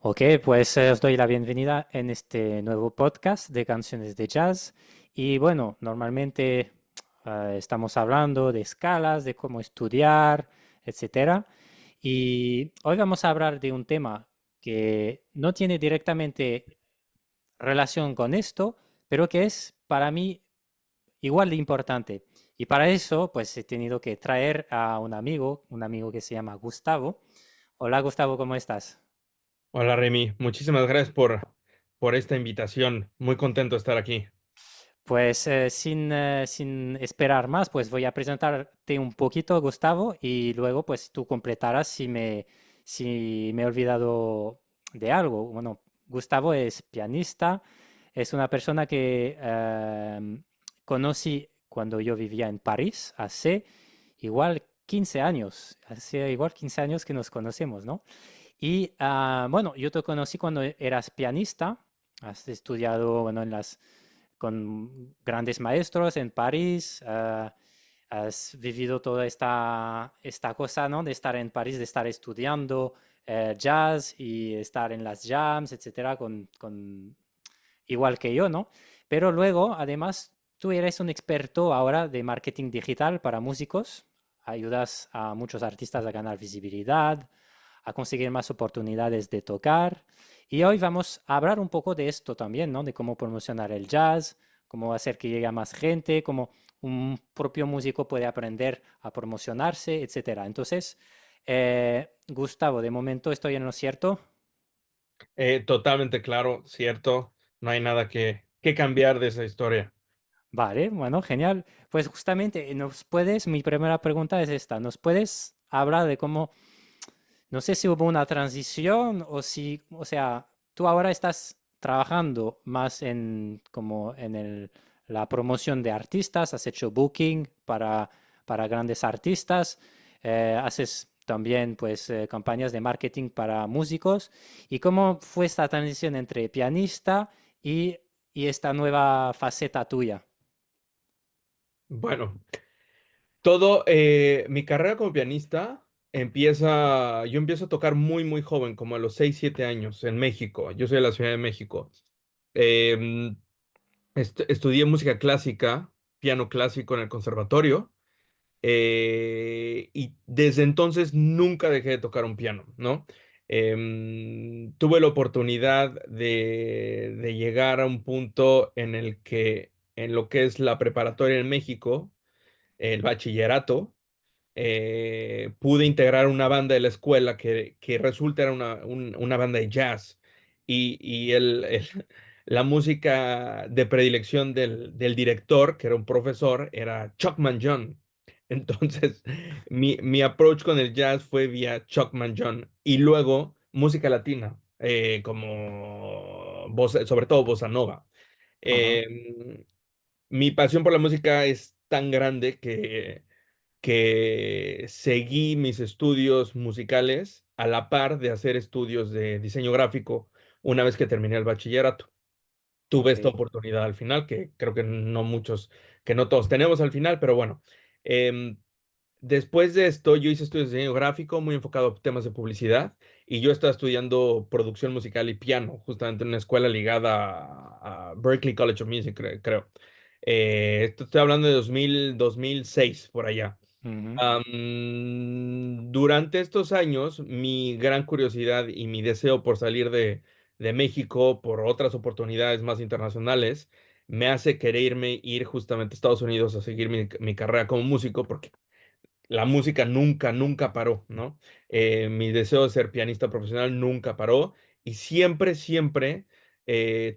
Ok, pues os doy la bienvenida en este nuevo podcast de canciones de jazz. Y bueno, normalmente estamos hablando de escalas, de cómo estudiar, etcétera. Y hoy vamos a hablar de un tema que no tiene directamente relación con esto, pero que es para mí igual de importante. Y para eso, pues he tenido que traer a un amigo que se llama Gustavo. Hola Gustavo, ¿cómo estás? Hola Remy, muchísimas gracias por esta invitación. Muy contento de estar aquí. Pues sin esperar más, pues voy a presentarte un poquito, Gustavo, y luego pues tú completarás si me he olvidado de algo. Bueno, Gustavo es pianista, es una persona que conocí cuando yo vivía en París, hace igual 15 años que nos conocemos, ¿no? Y bueno, yo te conocí cuando eras pianista, has estudiado, bueno, con grandes maestros en París, has vivido toda esta cosa, ¿no? De estar en París, de estar estudiando jazz y estar en las jams, etcétera, igual que yo, ¿no? Pero luego, además, tú eres un experto ahora de marketing digital para músicos, ayudas a muchos artistas a ganar visibilidad, a conseguir más oportunidades de tocar. Y hoy vamos a hablar un poco de esto también, ¿no? De cómo promocionar el jazz, cómo hacer que llegue a más gente, cómo un propio músico puede aprender a promocionarse, etcétera. Entonces, Gustavo, de momento estoy en lo cierto. Totalmente claro, cierto. No hay nada que cambiar de esa historia. Vale, bueno, genial. Pues justamente, mi primera pregunta es esta, ¿nos puedes hablar de cómo, no sé si hubo una transición o si, o sea, tú ahora estás trabajando más en como en la promoción de artistas, has hecho booking para grandes artistas, haces también pues campañas de marketing para músicos. ¿Y cómo fue esta transición entre pianista y, y esta nueva faceta tuya? Bueno, mi carrera como pianista yo empiezo a tocar muy joven, como a los 6 7 años en México. Yo soy de la Ciudad de México. Em, Estudié música clásica, piano clásico en el conservatorio. Y desde entonces nunca dejé de tocar un piano, ¿no? Tuve la oportunidad de llegar a un punto en el que, en lo que es la preparatoria en México, el bachillerato, pude integrar una banda de la escuela que resulta era una banda de jazz. La música de predilección del director, que era un profesor, era Chuckman John. Entonces, mi approach con el jazz fue vía Chuckman John. Y luego, música latina, sobre todo bossa nova. Ajá. Eh, Mi pasión por la música es tan grande que seguí mis estudios musicales a la par de hacer estudios de diseño gráfico una vez que terminé el bachillerato. Tuve Ok, esta oportunidad al final, que creo que no todos tenemos al final, pero bueno. Em, Después de esto, yo hice estudios de diseño gráfico muy enfocado a temas de publicidad y yo estaba estudiando producción musical y piano, justamente en una escuela ligada a Berklee College of Music, creo. Esto estoy hablando de 2006, por allá. ujú, Durante estos años, mi gran curiosidad y mi deseo por salir de México, por otras oportunidades más internacionales, me hace quererme ir justamente a Estados Unidos a seguir mi carrera como músico, porque la música nunca paró, ¿no? Mi deseo de ser pianista profesional nunca paró y siempre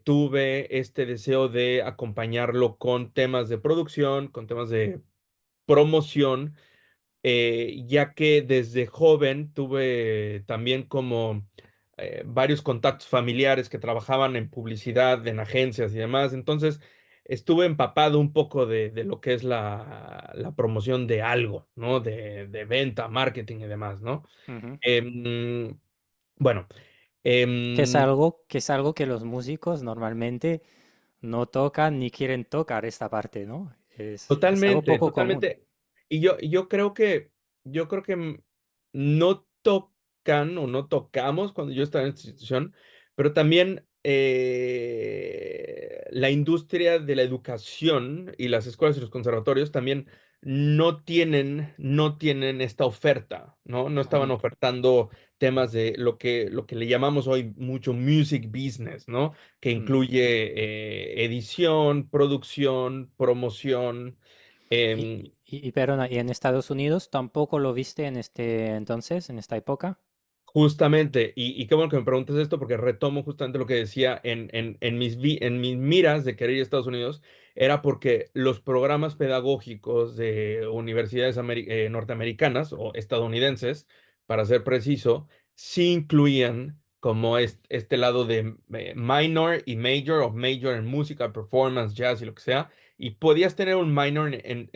tuve este deseo de acompañarlo con temas de producción, con temas de promoción, ya que desde joven tuve también como varios contactos familiares que trabajaban en publicidad, en agencias y demás. Entonces, estuve empapado un poco de lo que es la promoción de algo, ¿no? De venta, marketing y demás, ¿no? ujú. Em, bueno, Que em, es algo que los músicos normalmente no tocan ni quieren tocar esta parte, ¿no? Es algo poco común. totalmente. Y yo creo que no toco. tocan o no tocamos cuando yo estaba en esta institución, pero también la industria de la educación y las escuelas y los conservatorios también no tienen esta oferta, ¿no? No estaban Ujú. ofertando temas de lo que le llamamos hoy mucho music business, ¿no? Que Ujú. incluye edición, producción, promoción. Y, em, perdona, ¿y en Estados Unidos tampoco lo viste en este entonces, en esta época? Justamente, y qué bueno que me preguntes esto porque retomo justamente lo que decía en mis miras de querer ir a Estados Unidos, era porque los programas pedagógicos de universidades norteamericanas o estadounidenses, para ser preciso, sí incluían como este lado de minor y major, o major en música, performance, jazz y lo que sea, y podías tener un minor en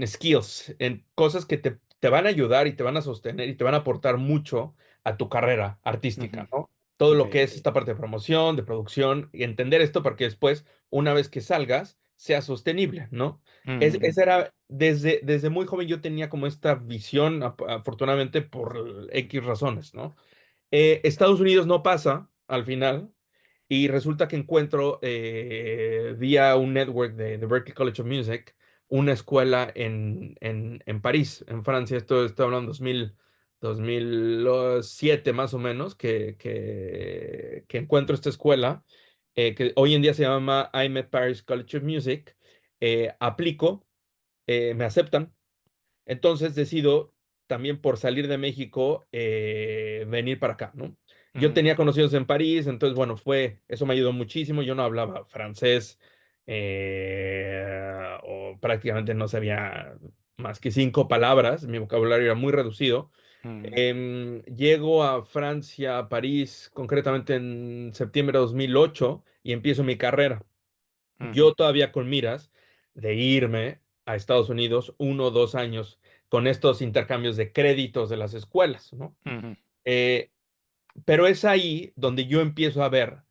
skills, en cosas que te van a ayudar y te van a sostener y te van a aportar mucho a tu carrera artística, Ujú. ¿no? Todo Ok. lo que es esta parte de promoción, de producción, y entender esto para que después, una vez que salgas, sea sostenible, ¿no? Ujú. Esa era, desde muy joven yo tenía como esta visión, afortunadamente, por X razones, ¿no? Estados Unidos no pasa al final. Y resulta que encuentro vía un network de Berklee College of Music una escuela en París, en Francia. Esto estoy hablando 2007 más o menos, que encuentro esta escuela, que hoy en día se llama IME Paris College of Music. Aplico, me aceptan, entonces decido también por salir de México venir para acá, ¿no? Yo Ujú. tenía conocidos en París, entonces bueno, eso me ayudó muchísimo. Yo no hablaba francés o prácticamente no sabía más que 5 palabras, mi vocabulario era muy reducido. Ujú. Llego a Francia, a París, concretamente en septiembre de 2008 y empiezo mi carrera. Ujú. Yo todavía con miras de irme a Estados Unidos 1 o 2 años con estos intercambios de créditos de las escuelas, ¿no? Ujú. Eh, pero es ahí donde yo empiezo a ver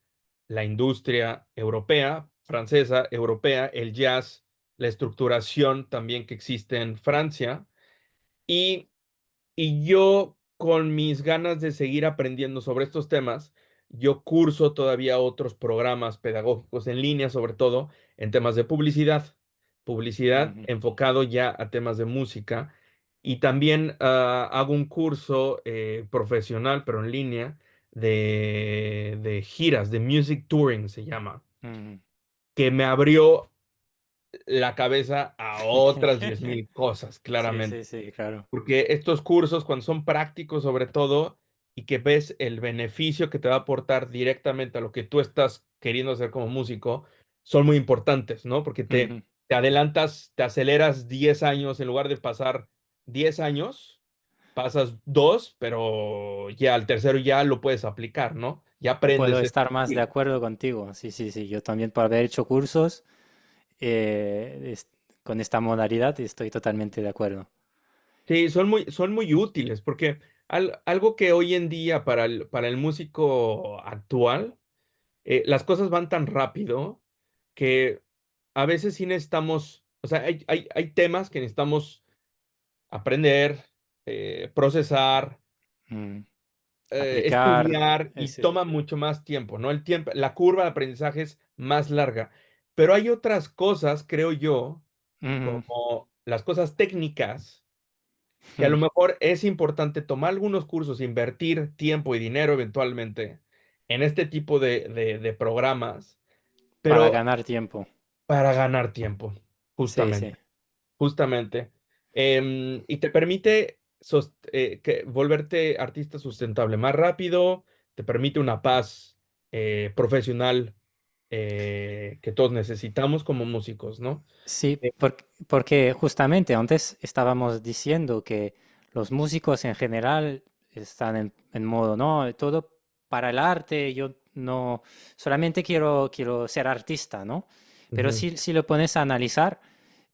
la industria europea, francesa, europea, el jazz, la estructuración también que existe en Francia y yo, con mis ganas de seguir aprendiendo sobre estos temas, yo curso todavía otros programas pedagógicos en línea, sobre todo en temas de publicidad, publicidad Ujú. enfocado ya a temas de música. Y también hago un curso profesional, pero en línea, de giras, de music touring se llama, Ujú. que me abrió la cabeza a otras 10,000 cosas, Sí, claramente. sí, sí, claro. Porque estos cursos, cuando son prácticos sobre todo, y que ves el beneficio que te va a aportar directamente a lo que tú estás queriendo hacer como músico, son muy importantes, ¿no? Porque te, Ujú. te adelantas, te aceleras 10 años, en lugar de pasar 10 años, pasas 2, pero ya al tercero ya lo puedes aplicar, ¿no? Ya No puedo aprendes. estar más de acuerdo contigo. Sí, sí, sí. Yo también por haber hecho cursos con esta modalidad estoy totalmente de acuerdo. Sí, son muy útiles, porque algo que hoy en día para el músico actual, las cosas van tan rápido que a veces sí necesitamos, o sea, hay temas que necesitamos aprender, procesar, Mm. Aplicar estudiar y ese. toma mucho más tiempo, ¿no? La curva de aprendizaje es más larga. Pero hay otras cosas, creo yo, Ujú. como las cosas técnicas, que a lo Mm. mejor es importante tomar algunos cursos, invertir tiempo y dinero eventualmente en este tipo de programas, Para pero ganar tiempo. para ganar tiempo, Sí, sí. justamente, justamente. Y te permite volverte artista sustentable más rápido, te permite una paz profesional que todos necesitamos como músicos, ¿no? Sí, Eh, porque justamente antes estábamos diciendo que los músicos en general están en modo, no, todo para el arte, yo no, solamente quiero ser artista, ¿no? Pero ujú, si lo pones a analizar,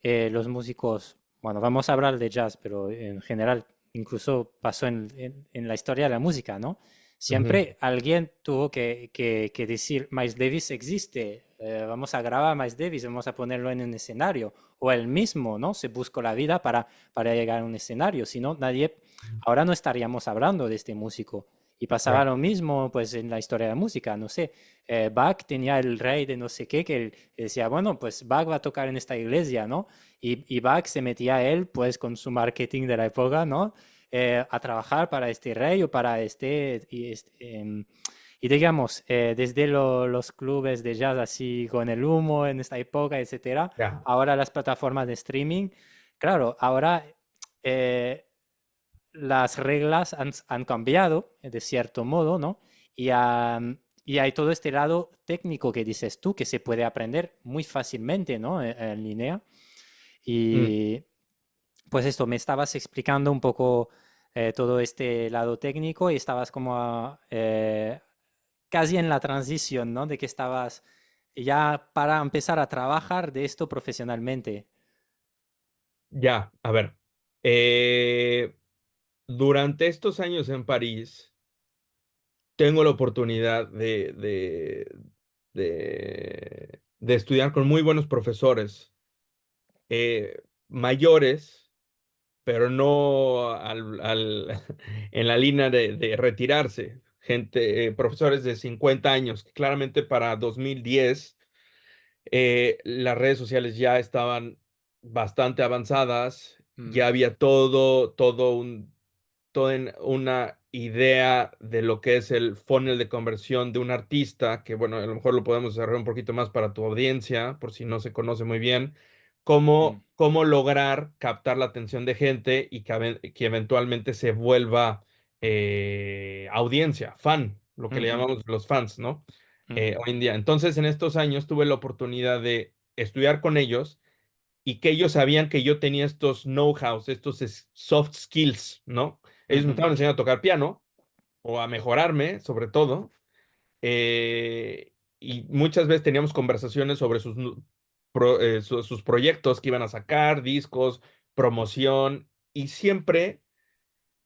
los músicos, bueno, vamos a hablar de jazz, pero en general incluso pasó en la historia de la música, ¿no? ujú, Siempre alguien tuvo que decir, Miles Davis existe, vamos a grabar Miles Davis, vamos a ponerlo en un escenario. O él mismo, ¿no? Se buscó la vida para llegar a un escenario. Si no, nadie, ahora no estaríamos hablando de este músico. Y pasaba Claro, lo mismo, pues, en la historia de la música. No sé, Bach tenía el rey de no sé qué que él decía, bueno, pues Bach va a tocar en esta iglesia, ¿no? Y Bach se metía él, pues, con su marketing de la época, ¿no? A trabajar para este rey o para y digamos, desde los clubes de jazz así con el humo en esta época, etcétera, ya, ahora las plataformas de streaming, claro, ahora eh, las reglas han cambiado de cierto modo, ¿no? Y, y hay todo este lado técnico que dices tú, que se puede aprender muy fácilmente, ¿no? En línea. mm, Y pues esto, me estabas explicando un poco todo este lado técnico y estabas como casi en la transición, ¿no? De que estabas ya para empezar a trabajar de esto profesionalmente. ya, a ver. eh, Durante estos años en París, tengo la oportunidad de estudiar con muy buenos profesores, mayores, pero no en la línea de retirarse. Gente, profesores de 50 años, que claramente para 2010 las redes sociales ya estaban bastante avanzadas, ya Ujú, había toda una idea de lo que es el funnel de conversión de un artista, que bueno, a lo mejor lo podemos desarrollar un poquito más para tu audiencia, por si no se conoce muy bien, ujú, cómo lograr captar la atención de gente y que eventualmente se vuelva audiencia, fan, lo que le ujú, llamamos los fans, ¿no? ujú, Hoy en día. Entonces, en estos años tuve la oportunidad de estudiar con ellos y que ellos sabían que yo tenía estos know-hows, estos soft skills, ¿no? Ellos me ujú, estaban enseñando a tocar piano o a mejorarme, sobre todo, y muchas veces teníamos conversaciones sobre sus proyectos que iban a sacar, discos, promoción, y siempre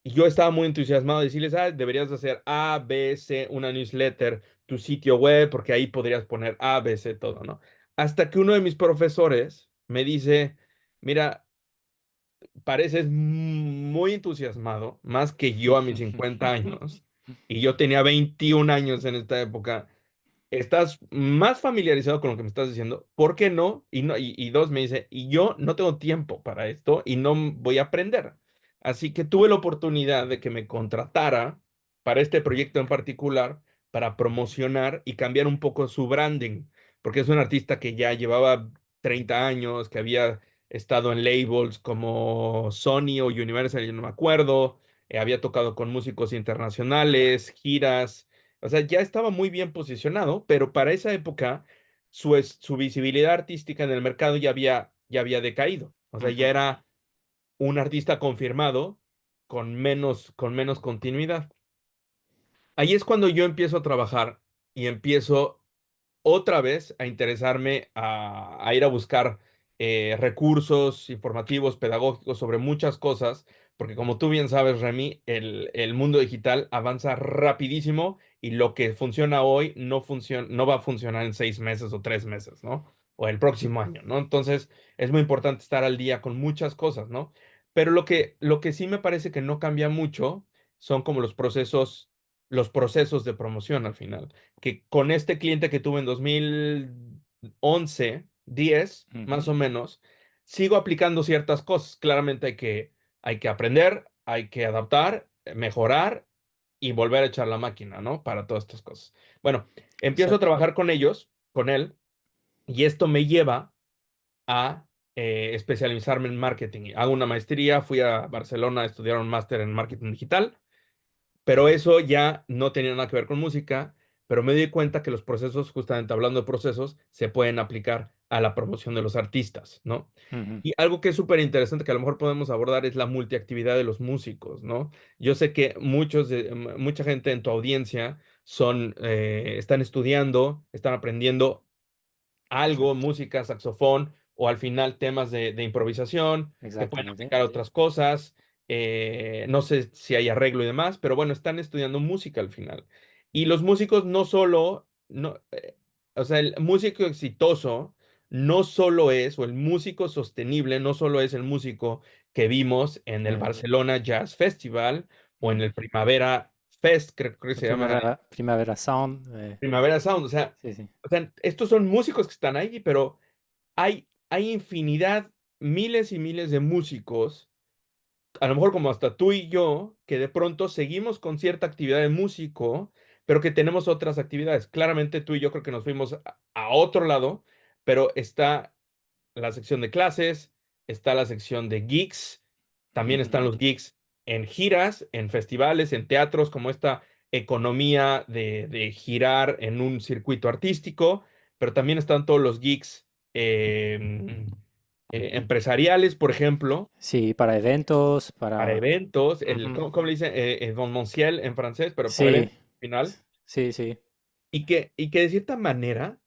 yo estaba muy entusiasmado de decirles, deberías hacer A, B, C, una newsletter, tu sitio web, porque ahí podrías poner A, B, C, todo, ¿no? Hasta que uno de mis profesores me dice, mira, pareces muy entusiasmado, más que yo a mis 50 años, y yo tenía 21 años en esta época. Estás más familiarizado con lo que me estás diciendo, ¿por qué no? Y dos, me dice, y yo no tengo tiempo para esto y no voy a aprender. Así que tuve la oportunidad de que me contratara para este proyecto en particular, para promocionar y cambiar un poco su branding, porque es un artista que ya llevaba 30 años, que había estado en labels como Sony o Universal, yo no me acuerdo, había tocado con músicos internacionales, giras, o sea, ya estaba muy bien posicionado, pero para esa época su visibilidad artística en el mercado ya había decaído. O sea, ya ujú, era un artista confirmado con menos continuidad. Ahí es cuando yo empiezo a trabajar y empiezo otra vez a interesarme a ir a buscar recursos informativos, pedagógicos sobre muchas cosas, porque como tú bien sabes, Remy, el mundo digital avanza rapidísimo y lo que funciona hoy no va a funcionar en 6 meses o 3 meses, ¿no? O el próximo año, ¿no? Entonces es muy importante estar al día con muchas cosas, ¿no? Pero lo que sí me parece que no cambia mucho son como los procesos de promoción al final que con este cliente que tuve en 2011, 10, más ujú. o menos, sigo aplicando ciertas cosas. Claramente hay que aprender, hay que adaptar, mejorar y volver a echar la máquina, ¿no? Para todas estas cosas. Bueno, empiezo So- a trabajar con ellos, con él, y esto me lleva a especializarme en marketing. Hago una maestría, fui a Barcelona a estudiar un máster en marketing digital, pero eso ya no tenía nada que ver con música, pero me di cuenta que los procesos, justamente hablando de procesos, se pueden aplicar a la promoción de los artistas, ¿no? ujú, Y algo que es súper interesante que a lo mejor podemos abordar es la multiactividad de los músicos, ¿no? Yo sé que mucha gente en tu audiencia están estudiando, están aprendiendo algo, música, saxofón o al final temas de improvisación que pueden exactamente. aplicar a otras cosas. No sé si hay arreglo y demás, pero bueno, están estudiando música al final. Y los músicos no solo, no, o sea, el músico exitoso no solo es, o el músico sostenible no solo es el músico que vimos en el Mm, Barcelona Jazz Festival o en mm. el Primavera Fest, creo que La se llama Primavera Sound. Primavera Sound. Sí, sí. O sea, estos son músicos que están ahí, pero hay infinidad, miles y miles de músicos, a lo mejor como hasta tú y yo, que de pronto seguimos con cierta actividad de músico, pero que tenemos otras actividades. Claramente tú y yo creo que nos fuimos a otro lado, pero está la sección de clases, está la sección de gigs, también Ujú. están los gigs en giras, en festivales, en teatros, como esta economía de girar en un circuito artístico, pero también están todos los gigs empresariales, por ejemplo, Sí, para eventos, para para... eventos, Ujú. ¿cómo le dicen? Événementiel en francés, pero para Sí, eventos final, sí, sí. y que de cierta manera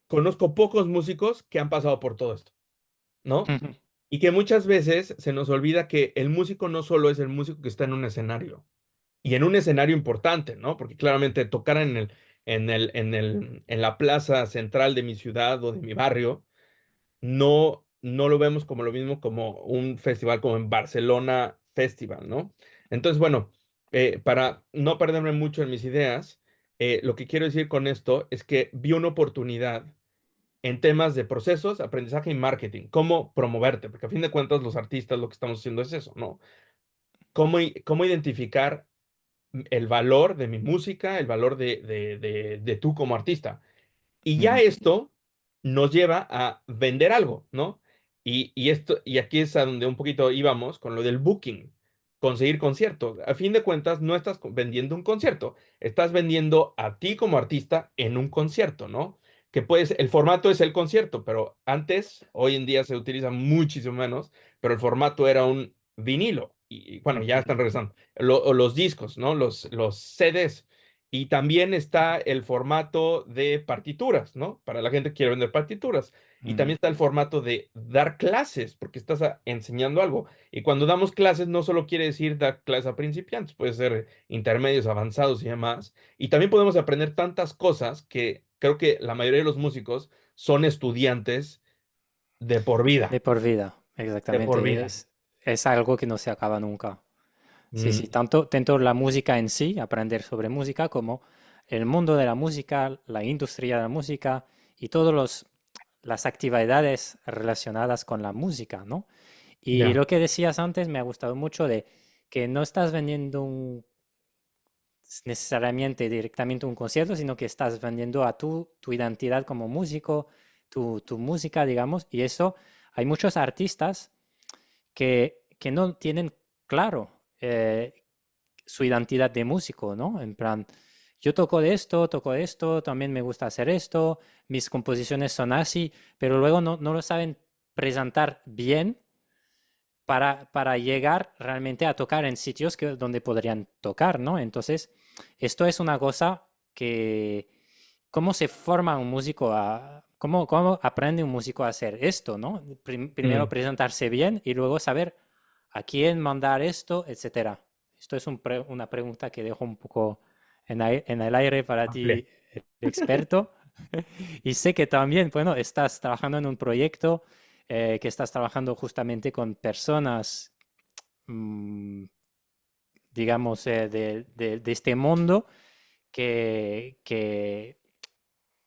conozco pocos músicos que han pasado por todo esto, ¿no? Ujú. Y que muchas veces se nos olvida que el músico no solo es el músico que está en un escenario, y en un escenario importante, ¿no? Porque claramente tocar en la plaza central de mi ciudad o de mi barrio, no lo vemos como lo mismo como un festival como en Barcelona Festival, ¿no? Entonces, bueno, para no perderme mucho en mis ideas, lo que quiero decir con esto es que vi una oportunidad en temas de procesos, aprendizaje y marketing, cómo promoverte, porque a fin de cuentas los artistas lo que estamos haciendo es eso, ¿no? Cómo identificar el valor de mi música, el valor de tú como artista. Y ya Ujú. esto nos lleva a vender algo, ¿no? Y aquí es a donde un poquito íbamos con lo del booking, conseguir conciertos. A fin de cuentas, no estás vendiendo un concierto, estás vendiendo a ti como artista en un concierto, ¿no? Que pues el formato es el concierto, pero antes, hoy en día se utiliza muchísimo menos, pero el formato era un vinilo. Y bueno, ya Ujú. están regresando. O los discos, ¿no? Los CDs. Y también está el formato de partituras, ¿no? Para la gente que quiere vender partituras. Y Ujú. también está el formato de dar clases, porque estás enseñando algo. Y cuando damos clases, no solo quiere decir dar clases a principiantes, puede ser intermedios, avanzados y demás. Y también podemos aprender tantas cosas que creo que la mayoría de los músicos son estudiantes de por De vida, por vida, de por exactamente. vida. Es algo que no se acaba nunca. Sí, sí, Mm, tanto la música en sí, aprender sobre música, como el mundo de la música, la industria de la música y todas las actividades relacionadas con la música, ¿no? Y ya. lo que decías antes me ha gustado mucho de que no estás vendiendo necesariamente directamente un concierto, sino que estás vendiendo a tu identidad como músico, tu música, digamos, y eso hay muchos artistas que no tienen claro su identidad de músico, ¿no? En plan, yo toco de esto, también me gusta hacer esto, mis composiciones son así, pero luego no lo saben presentar bien para llegar realmente a tocar en sitios donde podrían tocar, ¿no? Entonces, esto es una cosa que, ¿cómo se forma un músico cómo aprende un músico a hacer esto, ¿no? Primero Mm, presentarse bien y luego saber a quién mandar esto, etcétera. Esto es una pregunta que dejo un poco en el aire para amplia. ti, el experto. Y sé que también, bueno, estás trabajando en un proyecto que estás trabajando justamente con personas, mm, digamos, de este mundo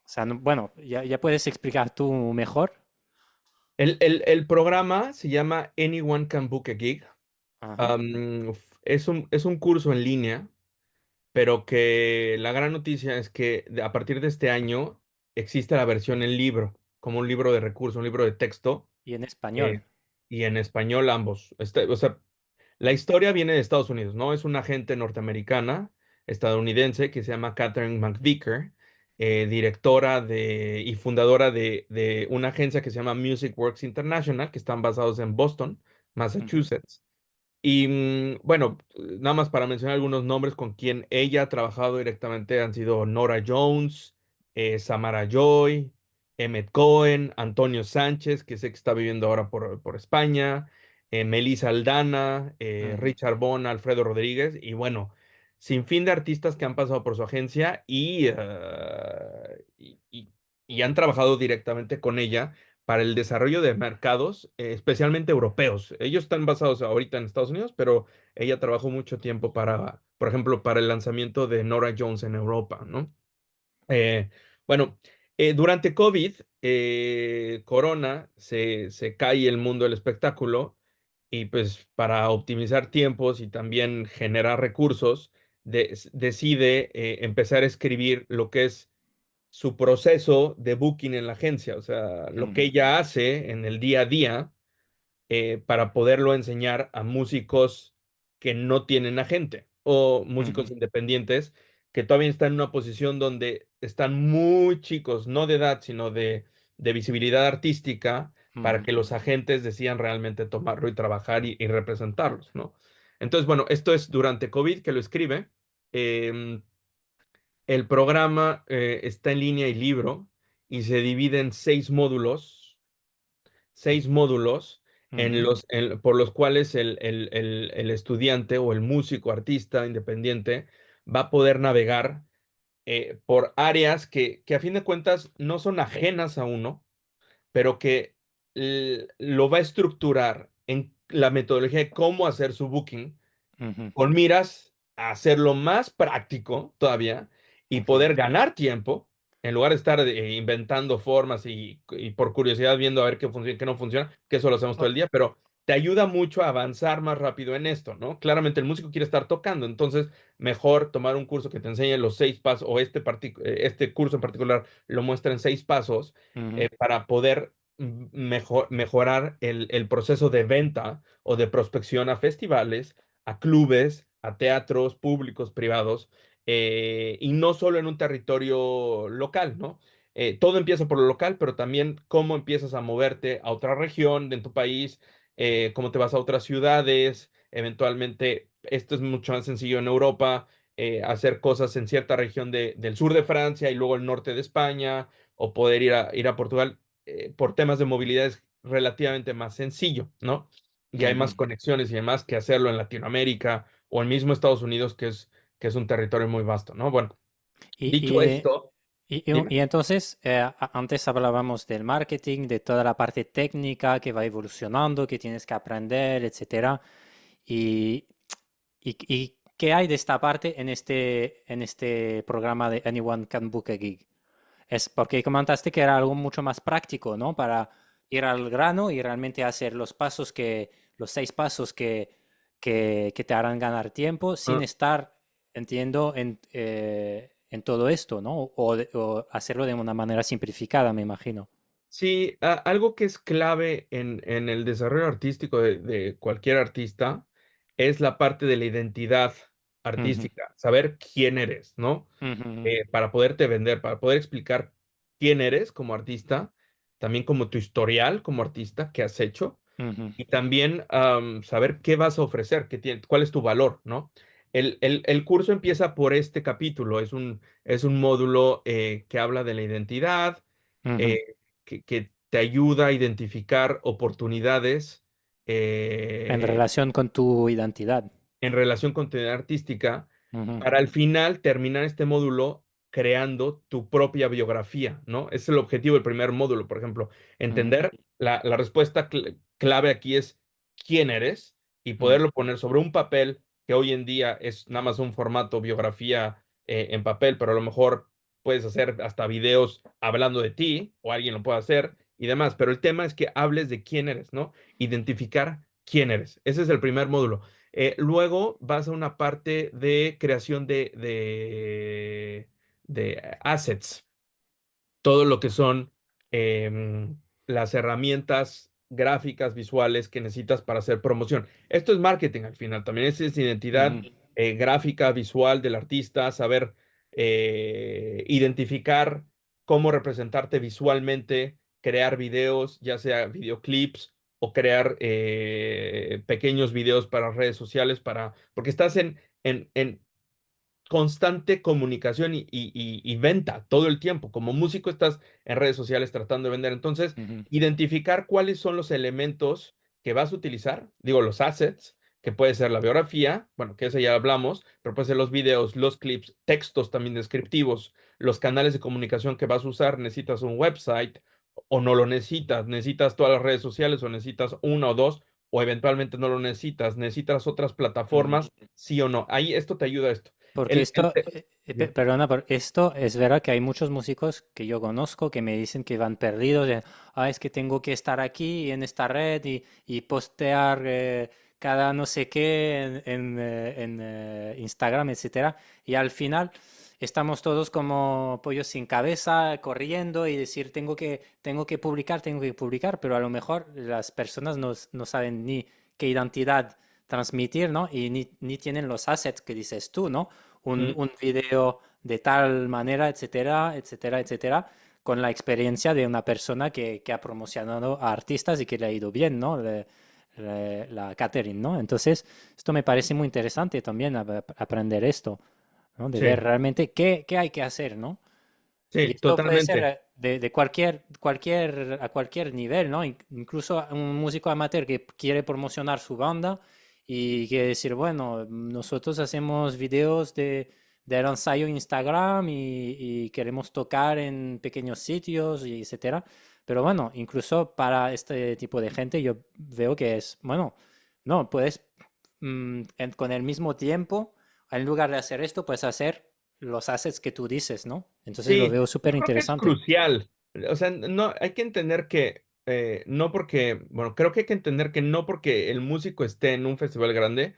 o sea, bueno, ya puedes explicar tú mejor. El programa se llama Anyone Can Book a Gig. Ajá. Es un curso en línea, pero que la gran noticia es que a partir de este año existe la versión en libro, como un libro de recursos, un libro de texto, Y en eh, español. y en español ambos. O sea, la historia viene de Estados Unidos, ¿no? Es una agente norteamericana, estadounidense, que se llama Catherine McVicker, directora y fundadora de una agencia que se llama Music Works International, que están basados en Boston, Ujú. Massachusetts. Y bueno, nada más para mencionar algunos nombres con quien ella ha trabajado directamente han sido Nora Jones, Samara Joy, Emmet Cohen, Antonio Sánchez, que sé que está viviendo ahora por España, Melissa Aldana, Ujú. Richard Bon, Alfredo Rodríguez, y bueno, sin fin de artistas que han pasado por su agencia y han trabajado directamente con ella para el desarrollo de mercados, especialmente europeos. Ellos están basados ahorita en Estados Unidos, pero ella trabajó mucho tiempo para, por ejemplo, para el lanzamiento de Nora Jones en Europa, ¿no? Eh, bueno, durante COVID, Corona, se cae el mundo del espectáculo y pues para optimizar tiempos y también generar recursos, decide empezar a escribir lo que es su proceso de booking en la agencia, o sea, lo que Ujú, ella hace en el día a día para poderlo enseñar a músicos que no tienen agente o músicos ujú, independientes que todavía están en una posición donde están muy chicos, no de edad, sino de visibilidad artística, para ujú, que los agentes decidan realmente tomarlo y trabajar y representarlos, ¿no? Entonces, bueno, esto es durante COVID que lo escribe. Em, el programa está en línea y libro y se divide en seis módulos ujú, por los cuales el estudiante o el músico, artista independiente va a poder navegar por áreas que a fin de cuentas no son ajenas a uno, pero que lo va a estructurar en la metodología de cómo hacer su booking ujú. con miras a hacerlo más práctico todavía y Ok. poder ganar tiempo en lugar de estar inventando formas y por curiosidad viendo a ver qué funciona y qué no funciona, que eso lo hacemos todo Oh, el día, pero te ayuda mucho a avanzar más rápido en esto, ¿no? Claramente el músico quiere estar tocando, entonces mejor tomar un curso que te enseñe los 6 pasos o este curso en particular lo muestra en 6 pasos ujú, para poder mejorar el proceso de venta o de prospección a festivales, a clubes, a teatros públicos, privados, y no solo en un territorio local, ¿no? Todo empieza por lo local, pero también cómo empiezas a moverte a otra región de tu país, cómo te vas a otras ciudades, eventualmente, esto es mucho más sencillo en Europa, hacer cosas en cierta región del sur de Francia y luego el norte de España, o poder ir a Portugal, por temas de movilidad es relativamente más sencillo, ¿no? Y hay más ujú. conexiones y demás que hacerlo en Latinoamérica o el mismo Estados Unidos, que es un territorio muy vasto, ¿no? Bueno, Y, dicho y, esto, dime. y entonces, antes hablábamos del marketing, de toda la parte técnica que va evolucionando, que tienes que aprender, etcétera. Y, y ¿qué hay de esta parte en este programa de Anyone Can Book a Gig? Es porque comentaste que era algo mucho más práctico, ¿no? Para ir al grano y realmente hacer los 6 pasos que te harán ganar tiempo sin Ah, estar, entiendo, en todo esto, ¿no? O hacerlo de una manera simplificada, me imagino. sí, algo que es clave en el desarrollo artístico de cualquier artista es la parte de la identidad Ujú, artística, saber quién eres, ¿no? ujú, Para poderte vender, para poder explicar quién eres como artista, también como tu historial como artista, qué has hecho, ujú, y también saber qué vas a ofrecer, cuál es tu valor, ¿no? El curso empieza por este capítulo, es un módulo que habla de la identidad, ujú, eh, que te ayuda a identificar oportunidades en relación con tu identidad. en relación con tu idea artística, Ujú, para al final terminar este módulo creando tu propia biografía, ¿no? Ese es el objetivo del primer módulo, por ejemplo, ujú, entender la respuesta clave aquí es quién eres y ujú, poderlo poner sobre un papel que hoy en día es nada más un formato biografía en papel, pero a lo mejor puedes hacer hasta videos hablando de ti o alguien lo puede hacer y demás, pero el tema es que hables de quién eres, ¿no? Identificar quién eres. Ese es el primer módulo. Luego vas a una parte de creación de assets, todo lo que son las herramientas gráficas, visuales que necesitas para hacer promoción. Esto es marketing al final, también es identidad ujú, gráfica, visual del artista, saber identificar cómo representarte visualmente, crear videos, ya sea videoclips o crear pequeños videos para redes sociales, porque estás en constante comunicación y venta todo el tiempo. Como músico estás en redes sociales tratando de vender. Entonces, ujú, identificar cuáles son los elementos que vas a utilizar, digo, los assets que puede ser la biografía, bueno, que ese ya hablamos, pero puede ser los videos, los clips, textos también descriptivos, los canales de comunicación que vas a usar, necesitas un website o no lo necesitas, necesitas todas las redes sociales o necesitas una o dos, o eventualmente no lo necesitas, necesitas otras Ujú. plataformas, sí o no. Ahí esto te ayuda a esto. Porque El, el esto, te- Bien. perdona, esto es verdad que hay muchos músicos que yo conozco que me dicen que van perdidos, es que tengo que estar aquí en esta red y postear cada no sé qué en Instagram, etcétera. Y al final estamos todos como pollos sin cabeza, corriendo y decir, tengo que publicar, pero a lo mejor las personas no saben ni qué identidad transmitir, ¿no? Y ni tienen los assets que dices tú, ¿no? Mm, Un video de tal manera, etcétera, etcétera, etcétera, con la experiencia de una persona que ha promocionado a artistas y que le ha ido bien, ¿no? La catering, ¿no? Entonces, esto me parece muy interesante también aprender esto, ¿no? De ver sí, realmente qué hay que hacer, ¿no? Y sí, esto puede ser totalmente. de a cualquier nivel, ¿no? Incluso un músico amateur que quiere promocionar su banda y quiere decir, bueno, nosotros hacemos videos del ensayo en Instagram y queremos tocar en pequeños sitios y etcétera. Pero bueno, incluso para este tipo de gente yo veo que es, bueno, no, puedes con el mismo tiempo, en lugar de hacer esto, puedes hacer los assets que tú dices, ¿no? Entonces lo Sí, veo yo súper creo que es interesante. crucial. O sea, no, hay que entender que no porque, bueno, creo que hay que entender que no porque el músico esté en un festival grande,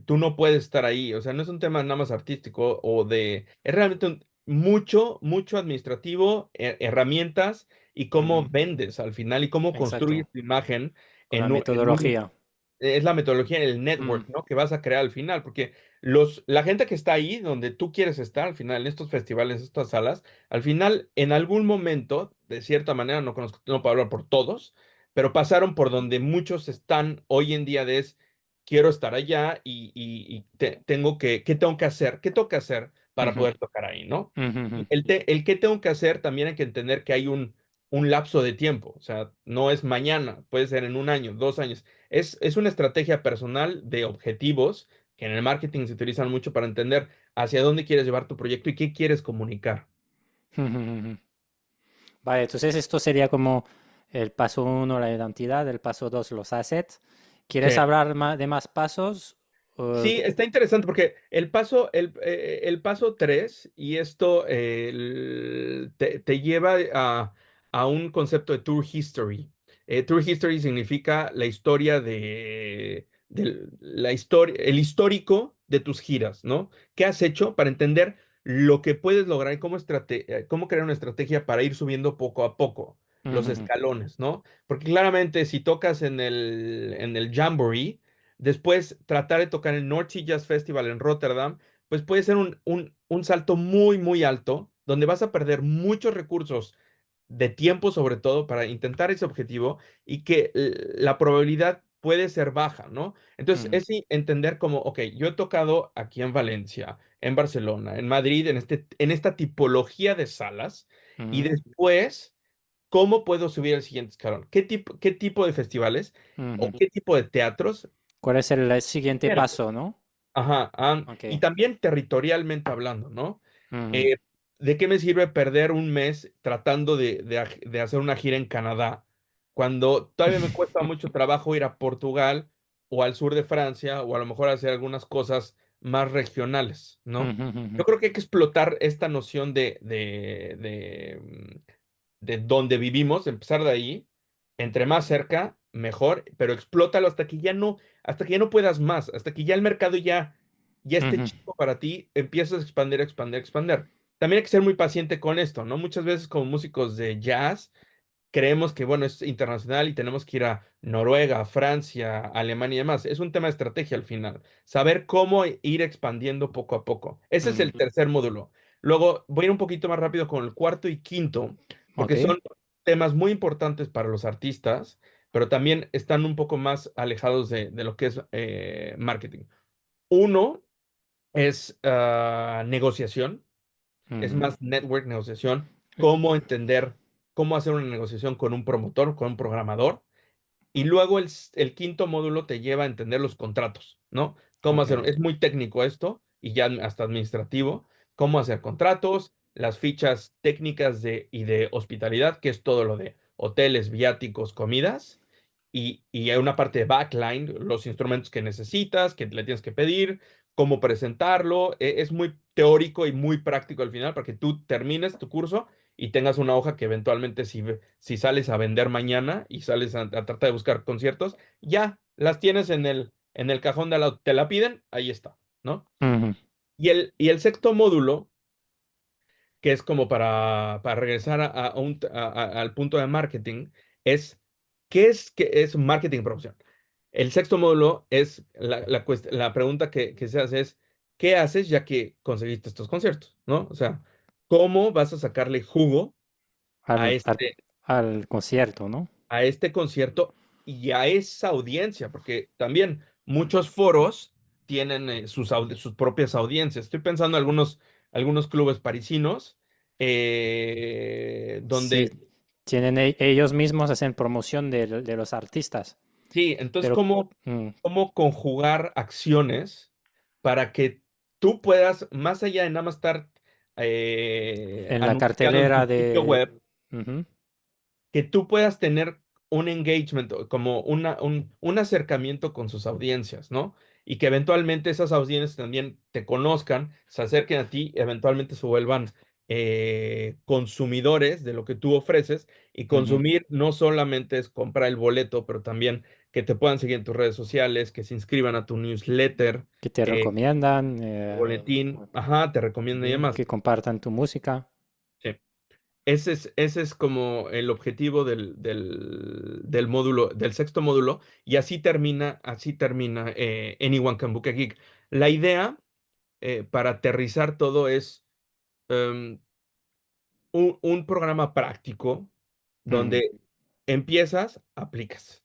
tú no puedes estar ahí. O sea, no es un tema nada más artístico o de, es realmente mucho, mucho administrativo, herramientas y cómo Ujú. vendes al final y cómo construyes Exacto, tu imagen con la en un metodología. es la metodología, el Mm, network, ¿no? Que vas a crear al final, porque la gente que está ahí, donde tú quieres estar, al final, en estos festivales, estas salas, al final, en algún momento, de cierta manera, no conozco, no puedo hablar por todos, pero pasaron por donde muchos están hoy en día quiero estar allá tengo ¿qué tengo que hacer? ¿Qué tengo que hacer para ujú, poder tocar ahí, ¿no? ujú, Y ujú, el qué tengo que hacer, también hay que entender que hay un lapso de tiempo, o sea, no es mañana, puede ser en un año, 2 años. Es una estrategia personal de objetivos que en el marketing se utilizan mucho para entender hacia dónde quieres llevar tu proyecto y qué quieres comunicar. ujú, ujú. Vale, entonces esto sería como el paso uno, la identidad, el paso dos, los assets. ¿Quieres Sí. hablar de más pasos? Sí, está interesante porque el paso 3, y esto te lleva a un concepto de tour history. Tour history significa la historia el histórico de tus giras, ¿no? ¿Qué has hecho para entender lo que puedes lograr y cómo crear una estrategia para ir subiendo poco a poco los Ujú, ujú, escalones, ¿no? Porque claramente si tocas en el Jamboree, después, tratar de tocar el North Sea Jazz Festival en Rotterdam, pues puede ser un salto muy, muy alto, donde vas a perder muchos recursos de tiempo, sobre todo, para intentar ese objetivo y que la probabilidad puede ser baja, ¿no? Entonces, ujú, es entender como, ok, yo he tocado aquí en Valencia, en Barcelona, en Madrid, en esta tipología de salas, y ujú, después, ¿cómo puedo subir al siguiente escalón? Qué tipo de festivales o ujú. qué tipo de teatros? ¿Cuál es el siguiente paso, no? Ajá, Ok. y también territorialmente hablando, ¿no? Ujú, Eh, ¿De qué me sirve perder un mes tratando de hacer una gira en Canadá cuando todavía me cuesta mucho trabajo ir a Portugal o al sur de Francia o a lo mejor hacer algunas cosas más regionales, ¿no? ujú, ujú, Yo creo que hay que explotar esta noción de donde vivimos, empezar de ahí, entre más cerca, mejor, pero explótalo hasta que ya no puedas más, hasta que ya el mercado ya esté ujú, chico para ti, empiezas a expandir, expandir, expandir. También hay que ser muy paciente con esto, ¿no? Muchas veces como músicos de jazz, creemos que, bueno, es internacional y tenemos que ir a Noruega, Francia, Alemania y demás. Es un tema de estrategia al final. Saber cómo ir expandiendo poco a poco. Ese es ujú. el tercer módulo. Luego voy a ir un poquito más rápido con el cuarto y quinto, Ok. porque son temas muy importantes para los artistas, pero también están un poco más alejados de lo que es marketing. Uno es negociación, es Ujú, más network negociación, cómo entender, cómo hacer una negociación con un promotor, con un programador. Y luego el quinto módulo te lleva a entender los contratos, ¿no? Cómo Ok. hacer, es muy técnico esto y ya hasta administrativo, cómo hacer contratos, las fichas técnicas y de hospitalidad, que es todo lo de hoteles, viáticos, comidas, y hay una parte de backline, los instrumentos que necesitas, que le tienes que pedir, cómo presentarlo. Es muy teórico y muy práctico al final para que tú termines tu curso y tengas una hoja que eventualmente si sales a vender mañana y sales a tratar de buscar conciertos, ya las tienes en el cajón de al lado, te la piden, ahí está, ¿no? Ujú. Y el sexto módulo, que es como para regresar al punto de marketing, es ¿qué es marketing profesional? El sexto módulo es la pregunta que se hace es, ¿qué haces ya que conseguiste estos conciertos? ¿No? O sea, ¿cómo vas a sacarle jugo a Al, al, este, al concierto, ¿no? a este concierto y a esa audiencia? Porque también muchos foros tienen sus propias audiencias. Estoy pensando en algunos clubes parisinos Sí, donde, tienen ellos mismos hacen promoción de los artistas, sí, entonces, pero mm, ¿cómo conjugar acciones para que tú puedas, más allá de nada más estar en la anunciando en tu cartelera sitio de... web, Ujú, que tú puedas tener un engagement, o como un acercamiento con sus audiencias, ¿no? Y que eventualmente esas audiencias también te conozcan, se acerquen a ti, eventualmente se vuelvan consumidores de lo que tú ofreces. Y ujú. consumir no solamente es comprar el boleto, pero también que te puedan seguir en tus redes sociales, que se inscriban a tu newsletter, Que te recomiendan, boletín, ajá, te recomiendo y demás. que compartan tu música. Sí. Ese es como el objetivo del módulo, del sexto módulo, y así termina Anyone Can Book a Gig. La idea, para aterrizar todo, es em, un programa práctico Ujú, donde empiezas, aplicas.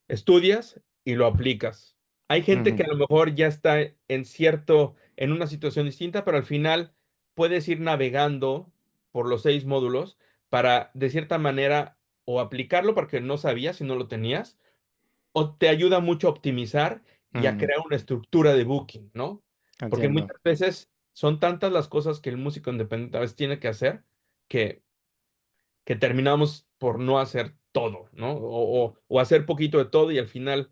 Estudias y lo aplicas. Hay gente que ujú, a lo mejor ya está en una situación distinta, pero al final puedes ir navegando por los 6 módulos para, de cierta manera, o aplicarlo porque no sabías si no lo tenías, o te ayuda mucho a optimizar y a ujú. crear una estructura de booking, ¿no? Porque Entiendo. muchas veces son tantas las cosas que el músico independiente a veces tiene que hacer que terminamos por no hacer todo, ¿no? O hacer poquito de todo y al final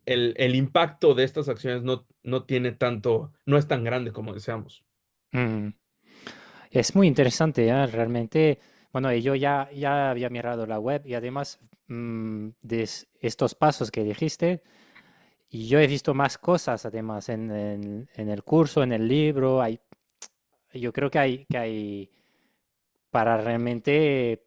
el impacto de estas acciones no tiene tanto, no es tan grande como deseamos. Ujú. Es muy interesante, realmente. Bueno, y yo ya había mirado la web y además estos pasos que dijiste, y yo he visto más cosas además en el curso, en el libro. Yo creo que hay para realmente,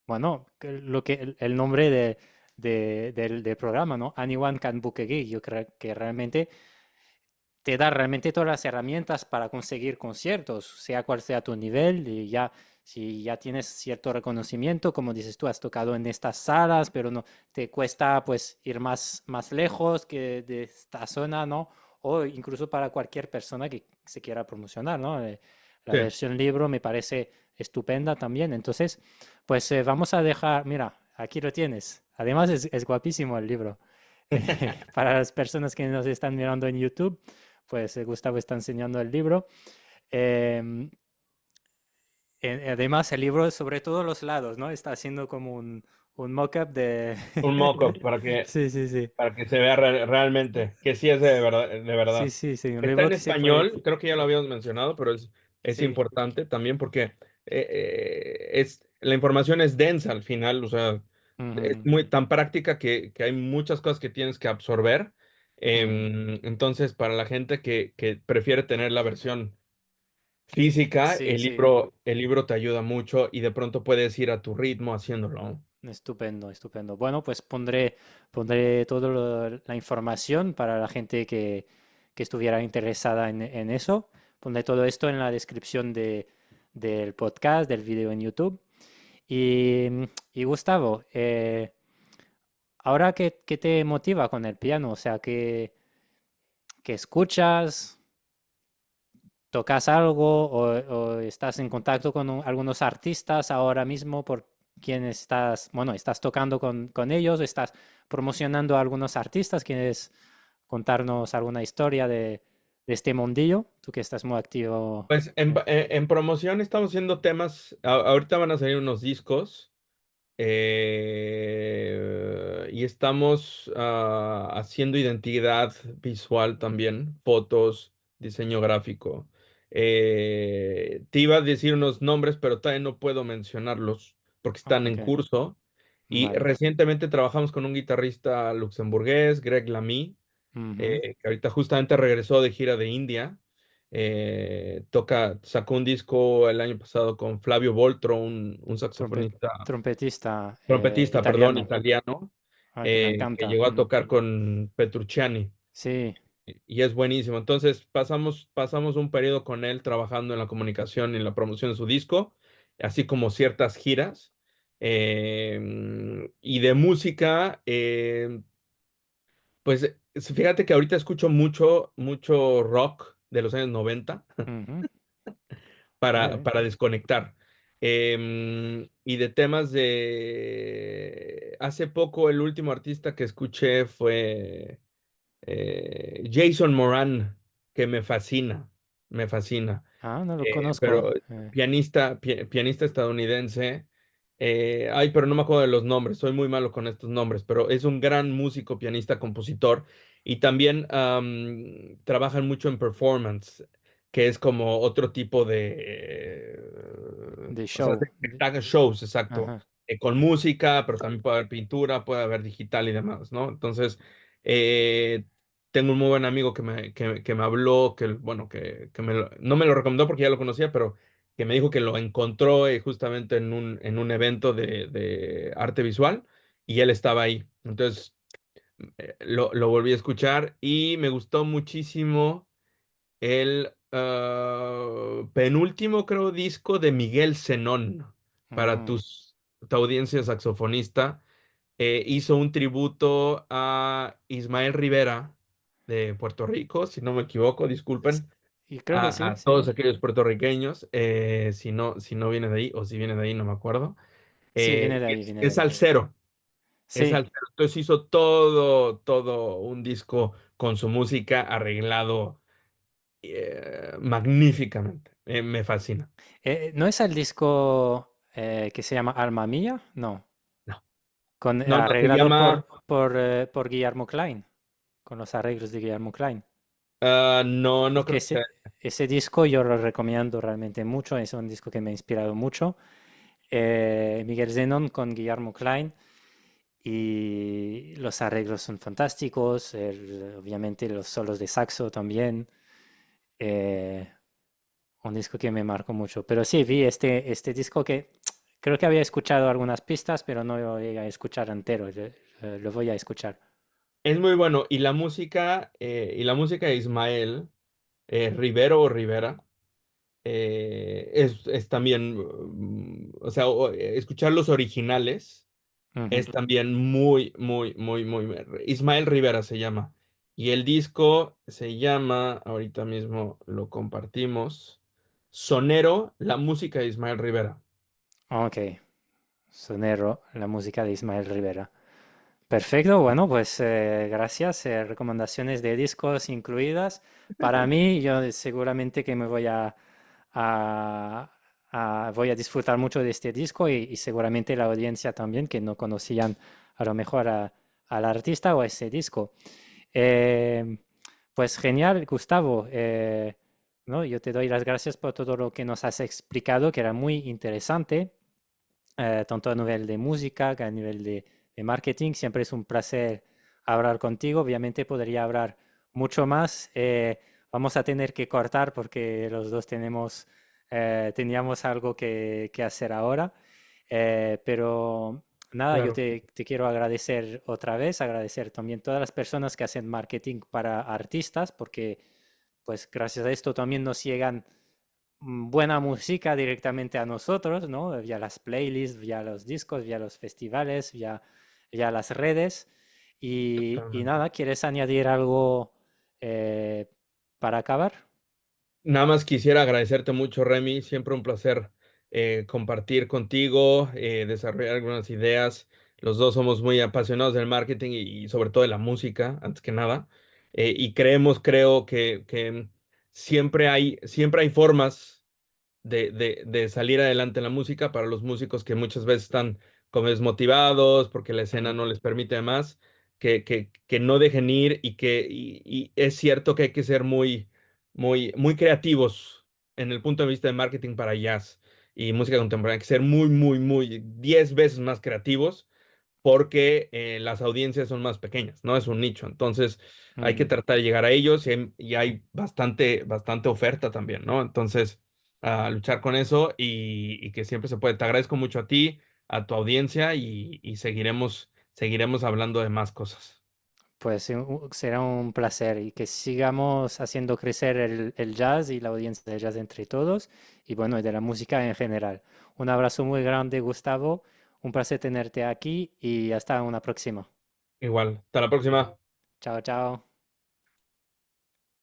bueno, el nombre del programa, ¿no? Anyone can book a gig. Yo creo que realmente te da realmente todas las herramientas para conseguir conciertos, sea cual sea tu nivel, y ya si ya tienes cierto reconocimiento, como dices tú, has tocado en estas salas, pero no te cuesta pues ir más lejos que de esta zona, ¿no? O incluso para cualquier persona que se quiera promocionar, ¿no? La Sí. versión libro me parece estupenda también. Entonces, pues vamos a dejar, mira, aquí lo tienes. Además es guapísimo el libro. Para las personas que nos están mirando en YouTube, pues Gustavo está enseñando el libro. Em, además, el libro, sobre todo los lados, ¿no? Está haciendo como un mock-up de... Un mock-up para que, Sí, sí, sí. para que se vea realmente que sí es de Sí, verdad. sí, sí, un Está libro en que se puede... español, creo que ya lo habíamos mencionado, pero es Sí. importante también porque la información es densa al final, o sea, es Ujú, muy tan práctica que hay muchas cosas que tienes que absorber. ujú. Entonces, para la gente que prefiere tener la versión física, Sí, el sí. libro, el libro te ayuda mucho y de pronto puedes ir a tu ritmo haciéndolo. Estupendo, estupendo. Bueno, pues pondré toda la información para la gente que estuviera interesada en eso. Pondré todo esto en la descripción del podcast, del video en YouTube. Y Gustavo, ahora qué te motiva con el piano, o sea, que escuchas, tocas algo o estás en contacto con algunos artistas ahora mismo quién estás, bueno, estás tocando con ellos, estás promocionando a algunos artistas, ¿quieres contarnos alguna historia de este mundillo? Tú que estás muy activo. Pues en promoción estamos haciendo temas, ahorita van a salir unos discos. Y estamos haciendo identidad visual también, fotos, diseño gráfico. Te iba a decir unos nombres, pero todavía no puedo mencionarlos porque Ah, están en ok, curso. Y vale. recientemente trabajamos con un guitarrista luxemburgués, Greg Lamy, Ujú. que ahorita justamente regresó de gira de India. Sacó un disco el año pasado con Flavio Boltro, un saxofonista. Trompetista Trompetista, perdón, italiano. italiano, Ah, que me que encanta. llegó a Mm. tocar con Petrucciani Sí. y es buenísimo. Entonces pasamos un periodo con él trabajando en la comunicación y en la promoción de su disco, así como ciertas giras. Y de música, pues fíjate que ahorita escucho mucho, mucho rock de los años 90 Ujú. para, Vale. para desconectar. Y de temas Hace poco el último artista que escuché fue Jason Moran, que me fascina. Ah, no lo conozco. Pero pianista estadounidense. Ay, pero no me acuerdo de los nombres, soy muy malo con estos nombres, pero es un gran músico, pianista, compositor y también trabajan mucho en performance, que es como otro tipo De o sea, show. haga shows, exacto, Ajá. con música, pero también puede haber pintura, puede haber digital y demás, ¿no? Entonces, eh, tengo un muy buen amigo que me habló, bueno, no me lo recomendó porque ya lo conocía, pero que me dijo que lo encontró justamente en un evento de arte visual y él estaba ahí. Entonces, lo volví a escuchar y me gustó muchísimo el penúltimo, creo, disco de Miguel Zenón para Mm. tu audiencia saxofonista. Hizo un tributo a Ismael Rivera de Puerto Rico, si no me equivoco, S- disculpen, Y creo que sí, a sí. todos aquellos puertorriqueños, si no viene de ahí o si viene de ahí, no me acuerdo. Sí, viene de ahí, viene de Es ahí. salsero, es Sí. salsero. Entonces hizo todo un disco con su música arreglado magníficamente. Me fascina. ¿No es el disco que se llama Alma Mía? No. No, no, no, se Arreglado llama, por Guillermo Klein, con los arreglos de Guillermo Klein. no, no Porque creo que sea. ese disco yo lo recomiendo realmente mucho, es un disco que me ha inspirado mucho. Miguel Zenón con Guillermo Klein y los arreglos son fantásticos, obviamente los solos de saxo también. eh, un disco que me marcó mucho. Pero sí, vi este disco que creo que había escuchado algunas pistas, pero no lo llegué a escuchar entero. Lo voy a escuchar. Es muy bueno. Y la música de Ismael Rivero o Rivera es también, o sea, escuchar los originales Ujú. es también muy. Ismael Rivera se llama. Y el disco se llama, ahorita mismo lo compartimos, Sonero, la música de Ismael Rivera. Ok, Sonero, la música de Ismael Rivera. Perfecto, bueno, pues gracias. Recomendaciones de discos incluidas. Para mí, yo seguramente que me a- voy a disfrutar mucho de este disco y seguramente la audiencia también que no conocían a lo mejor al artista o a ese disco. Eh, pues genial, Gustavo. ¿No? Yo te doy las gracias por todo lo que nos has explicado, que era muy interesante, tanto a nivel de música que a nivel de marketing. Siempre es un placer hablar contigo. Obviamente podría hablar mucho más. Vamos a tener que cortar porque los dos teníamos algo que hacer ahora. Pero nada, yo Claro. te quiero agradecer otra vez, agradecer también todas las personas que hacen marketing para artistas, porque pues gracias a esto también nos llegan buena música directamente a nosotros, ¿no? Vía las playlists, vía los discos, vía los festivales, vía las redes. Y Totalmente. nada, ¿quieres añadir algo eh, para acabar? Nada más quisiera agradecerte mucho, Remy. Siempre un placer compartir contigo, desarrollar algunas ideas. Los dos somos muy apasionados del marketing y sobre todo de la música, antes que nada. Y creo que siempre hay formas de salir adelante en la música para los músicos que muchas veces están como desmotivados porque la escena Mm, no les permite más, que no dejen ir y es cierto que hay que ser muy creativos en el punto de vista de marketing para jazz y música contemporánea, hay que ser muy 10 veces más creativos porque las audiencias son más pequeñas, ¿no? Es un nicho. Entonces, hay que mm. tratar de llegar a ellos y hay bastante oferta también, ¿no? Entonces, a luchar con eso y que siempre se puede. Te agradezco mucho a ti, a tu audiencia y seguiremos hablando de más cosas. Pues sí, será un placer y que sigamos haciendo crecer el jazz y la audiencia de jazz entre todos y bueno, y de la música en general. Un abrazo muy grande, Gustavo. Un placer tenerte aquí y hasta una próxima. Igual, hasta la próxima. Chao, chao.